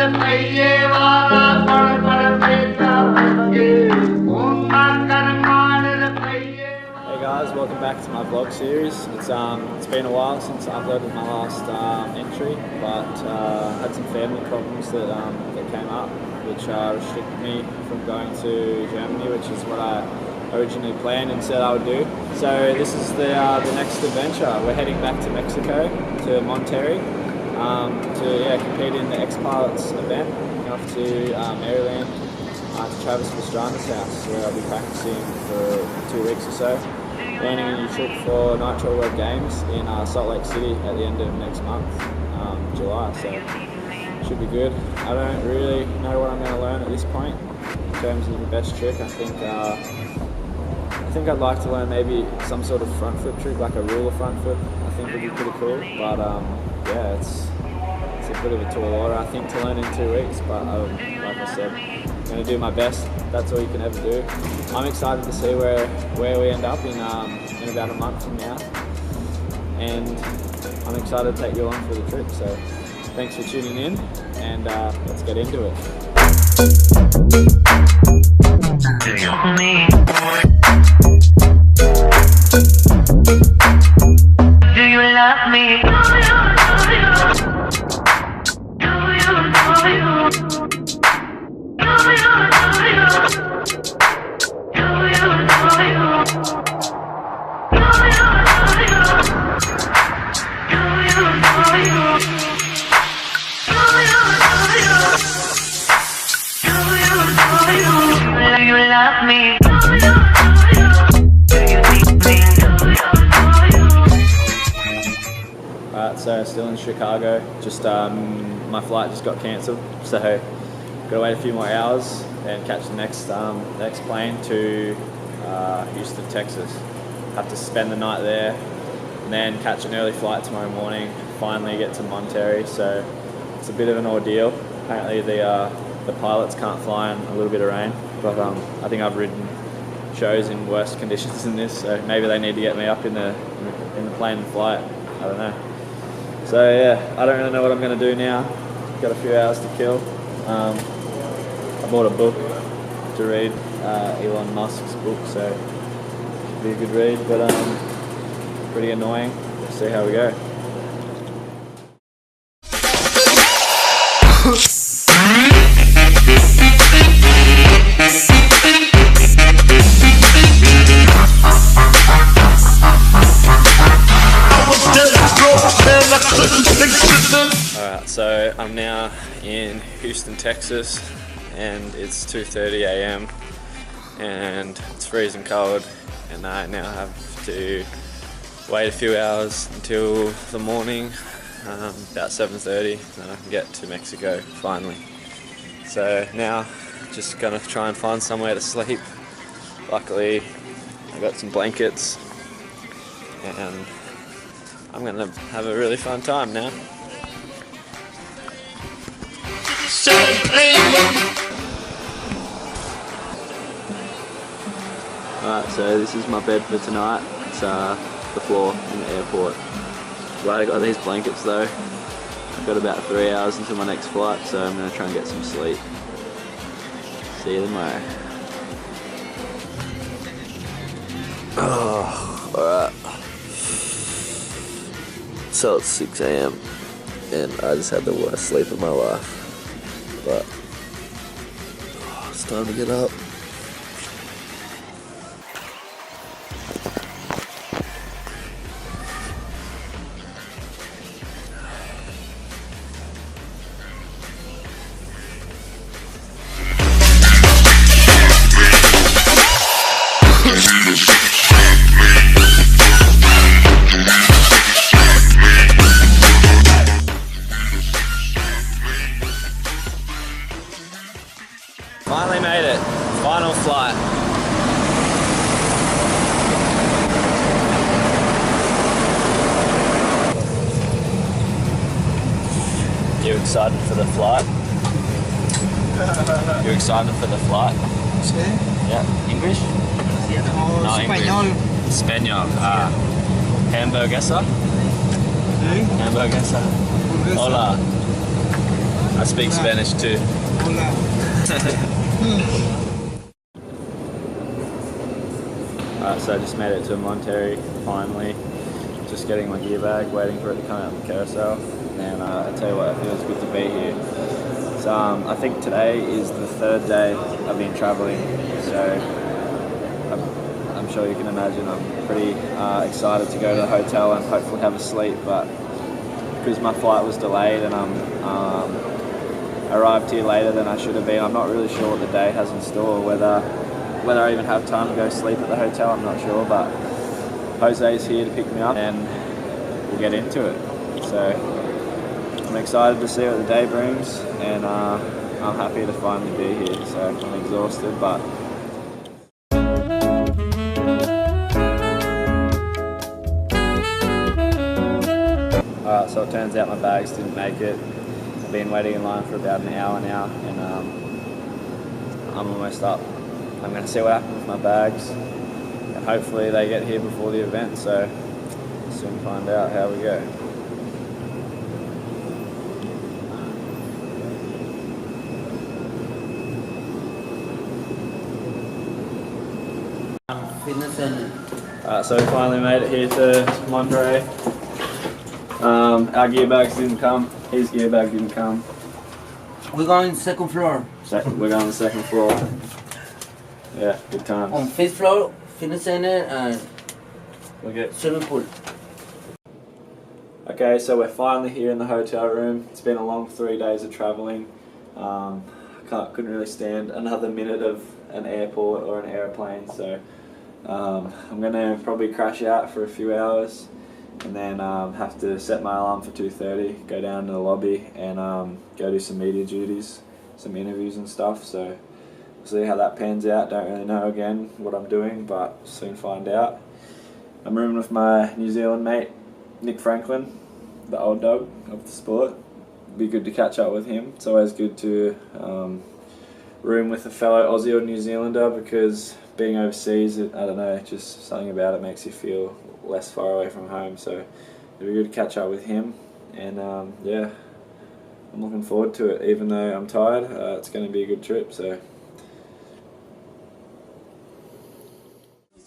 Guys, welcome back to my vlog series. It's been a while since I uploaded my last entry, but I had some family problems that came up, which restricted me from going to Germany, which is what I originally planned and said I would do. So this is the next adventure. We're heading back to Mexico, to Monterry, to compete in the X-Pilots event. Off to Maryland, to Travis Pastranda's house, where I'll be practicing for 2 weeks or so, learning a new trick for Nitro World Games in Salt Lake City at the end of next month, July. So should be good. I don't really know what I'm going to learn at this point in terms of the best trick. I think I'd like to learn maybe some sort of front flip trick, like a ruler front flip. I think would be pretty cool. But yeah, it's a bit of a tall order, I think, to learn in 2 weeks. But like I said, I'm going to do my best. That's all you can ever do. I'm excited to see where we end up in about a month from now, and I'm excited to take you along for the trip. So thanks for tuning in, and let's get into it. Do you love me? Do you love me? Alright, so still in Chicago. Just my flight just got cancelled, so gotta wait a few more hours and catch the next plane to Houston, Texas. Have to spend the night there, and then catch an early flight tomorrow morning. Finally get to Monterry, so it's a bit of an ordeal. Apparently the pilots can't fly in a little bit of rain, but I think I've ridden shows in worse conditions than this, so maybe they need to get me up in the plane and fly it. I don't know. So yeah, I don't really know what I'm going to do now. Got a few hours to kill. I bought a book to read, Elon Musk's book, so it'll be a good read, but pretty annoying. Let's see how we go. Alright, so I'm now in Houston, Texas, and it's 2:30 a.m. and it's freezing cold, and I now have to wait a few hours until the morning, about 7:30, and I can get to Mexico finally. So now just gonna try and find somewhere to sleep. Luckily I got some blankets, and I'm gonna have a really fun time now. Alright, so this is my bed for tonight. It's the floor in the airport. Glad I got these blankets though. I've got about 3 hours until my next flight, so I'm gonna try and get some sleep. See you tomorrow. Oh, alright. So it's 6 a.m. and I just had the worst sleep of my life. But it's time to get up. Finally made it. Final flight. You excited for the flight? You excited for the flight? Sí. Yeah. English? No, Español. Español. Hamburguesa? Sí. Hamburguesa. Hola. I speak Spanish too. Alright, so I just made it to Monterry, finally. Just getting my gear bag, waiting for it to come out of the carousel. And I tell you what, it feels good to be here. So I think today is the third day I've been travelling. So I'm sure you can imagine I'm pretty excited to go to the hotel and hopefully have a sleep. But because my flight was delayed and I arrived here later than I should have been, I'm not really sure what the day has in store. Whether I even have time to go sleep at the hotel, I'm not sure. But Jose's here to pick me up and we'll get into it. So I'm excited to see what the day brings, and I'm happy to finally be here. So I'm exhausted, but alright, so it turns out my bags didn't make it. I've been waiting in line for about an hour now, and I'm almost up. I'm going to see what happens with my bags, and hopefully they get here before the event, so we'll soon find out how we go. So we finally made it here to Monterey. Our gear bags didn't come. His gear bag didn't come. We're going second floor. We're going to the second floor. Yeah, good times. On fifth floor, fitness center and We'll get swimming pool. Okay, so we're finally here in the hotel room. It's been a long 3 days of travelling. Couldn't really stand another minute of an airport or an airplane, so I'm gonna probably crash out for a few hours and then have to set my alarm for 2:30, go down to the lobby and go do some media duties, some interviews and stuff. So we'll see how that pans out. Don't really know again what I'm doing, but soon find out. I'm rooming with my New Zealand mate Nick Franklin, the old dog of the sport. It'd be good to catch up with him. It's always good to room with a fellow Aussie or New Zealander, because being overseas, I don't know, just something about it makes you feel less far away from home. So it'd be good to catch up with him, and yeah, I'm looking forward to it. Even though I'm tired, it's going to be a good trip. So.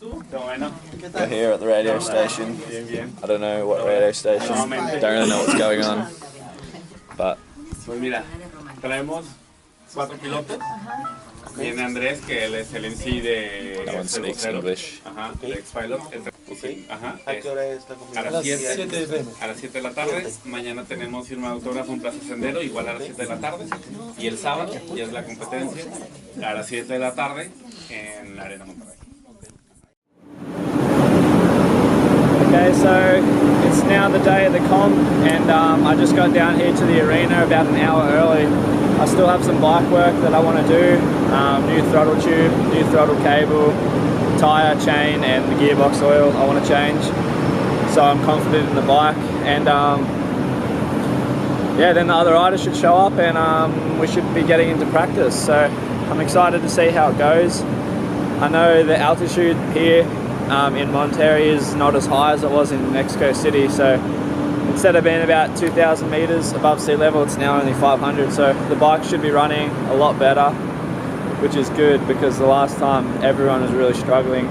We're here at the radio station. I don't know what radio station. Don't really know what's going on. But Pues mira, traemos 4 pilotos. Viene Andrés, que él es el MC de... no one speaks English. Ajá, de ex-pilot. Ajá. ¿A qué hora es la A las 7 de la tarde. Mañana tenemos firma de autógrafo en Plaza Sendero, igual a las 7 de la tarde. Y el sábado, ya es la competencia, a las 7 de la tarde en la Arena Monterrey. okay, so it's now the day of the comp, and I just got down here to the arena about an hour early. I still have some bike work that I want to do, new throttle tube, new throttle cable, tyre, chain and the gearbox oil I want to change. So I'm confident in the bike, and yeah, then the other riders should show up and we should be getting into practice. So I'm excited to see how it goes. I know the altitude here in Monterry is not as high as it was in Mexico City, so instead of being about 2,000 meters above sea level, it's now only 500, so the bike should be running a lot better, which is good, because the last time everyone was really struggling.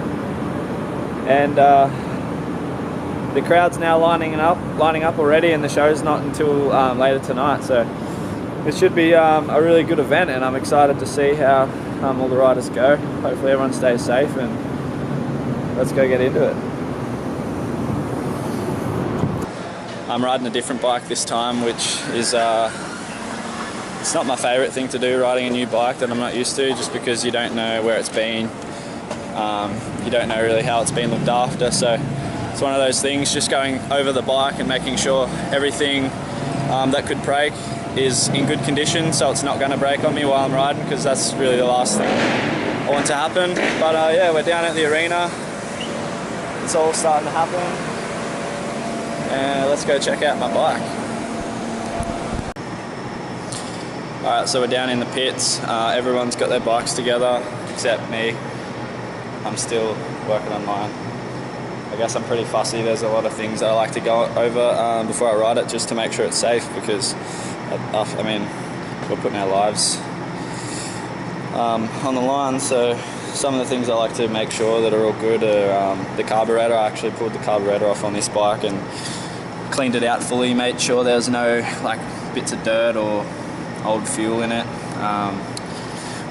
And the crowd's now lining up already, and the show's not until later tonight, so it should be a really good event, and I'm excited to see how all the riders go. Hopefully everyone stays safe, and let's go get into it. I'm riding a different bike this time, which is it's not my favourite thing to do, riding a new bike that I'm not used to, just because you don't know where it's been, you don't know really how it's been looked after. So it's one of those things, just going over the bike and making sure everything that could break is in good condition, so it's not going to break on me while I'm riding, because that's really the last thing I want to happen. But yeah, we're down at the arena. It's all starting to happen. And let's go check out my bike. Alright, so we're down in the pits. Everyone's got their bikes together except me. I'm still working on mine. I guess I'm pretty fussy. There's a lot of things that I like to go over before I ride it, just to make sure it's safe, because I mean, we're putting our lives on the line. So some of the things I like to make sure that are all good are the carburetor. I actually pulled the carburetor off on this bike and cleaned it out fully, made sure there was no like bits of dirt or old fuel in it.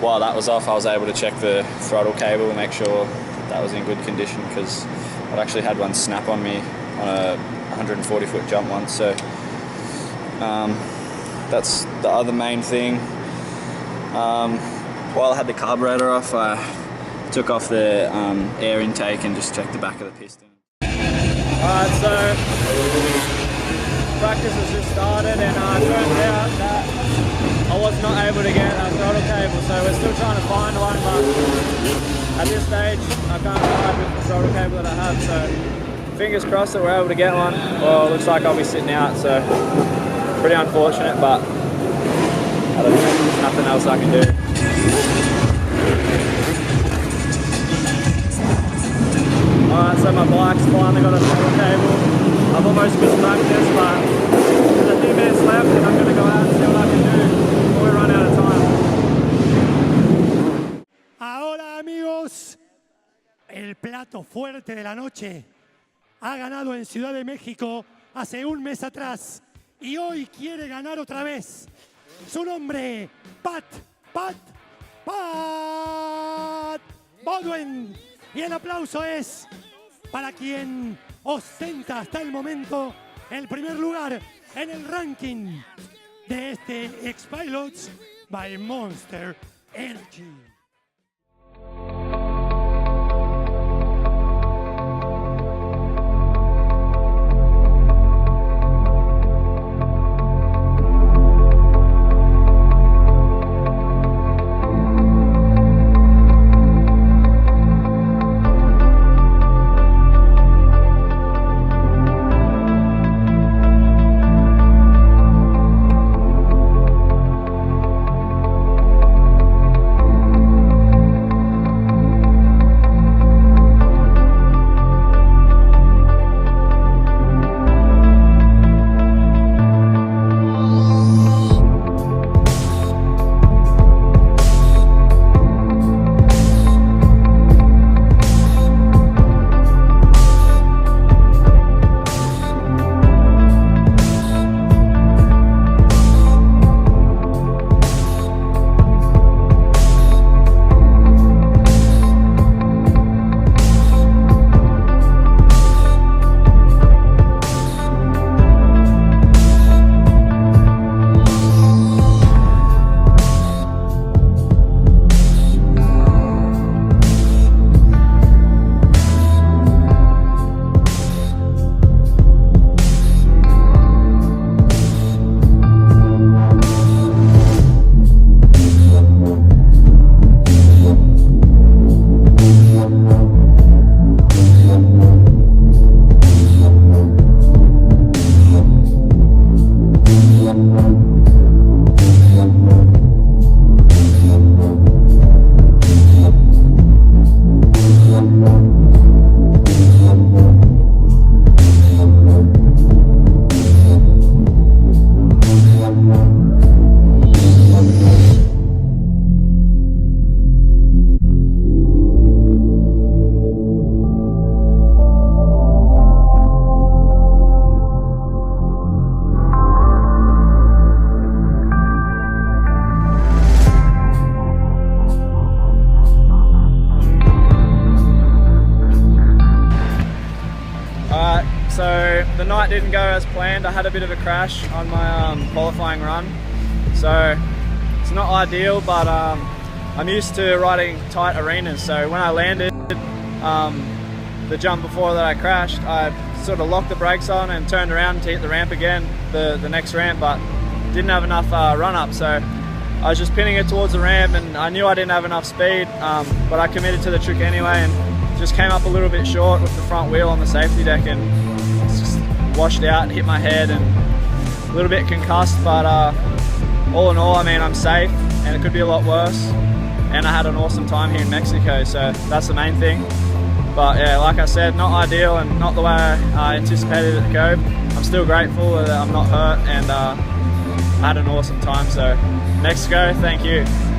While that was off, I was able to check the throttle cable and make sure that was in good condition, because I'd actually had one snap on me on a 140-foot jump once. So that's the other main thing. While I had the carburetor off, I took off the air intake and just checked the back of the piston. Alright, so practice has just started, and it turns out that I was not able to get a throttle cable, so we're still trying to find one, but at this stage I can't ride with the throttle cable that I have, so fingers crossed that we're able to get one. Well, it looks like I'll be sitting out, so pretty unfortunate, but I don't know, there's nothing else I can do. Alright, so my bike's finally got a throttle cable. I've almost missed practice, but there's a few minutes left and I'm going to go out and see what I can do before we run out of time. Ahora, amigos, el plato fuerte de la noche ha ganado en Ciudad de México hace un mes atrás y hoy quiere ganar otra vez. Su nombre, Pat Bowden. Y el aplauso es para quien ostenta hasta el momento el primer lugar en el ranking de este X-Pilots by Monster Energy. So the night didn't go as planned. I had a bit of a crash on my qualifying run, so it's not ideal, but I'm used to riding tight arenas, so when I landed the jump before that I crashed, I sort of locked the brakes on and turned around to hit the ramp again, the next ramp, but didn't have enough run up, so I was just pinning it towards the ramp, and I knew I didn't have enough speed, but I committed to the trick anyway and just came up a little bit short with the front wheel on the safety deck, and it's just washed out and hit my head and a little bit concussed, but all in all, I mean, I'm safe and it could be a lot worse, and I had an awesome time here in Mexico, so that's the main thing. But yeah, like I said, not ideal and not the way I anticipated it to go. I'm still grateful that I'm not hurt, and I had an awesome time. So Mexico, thank you.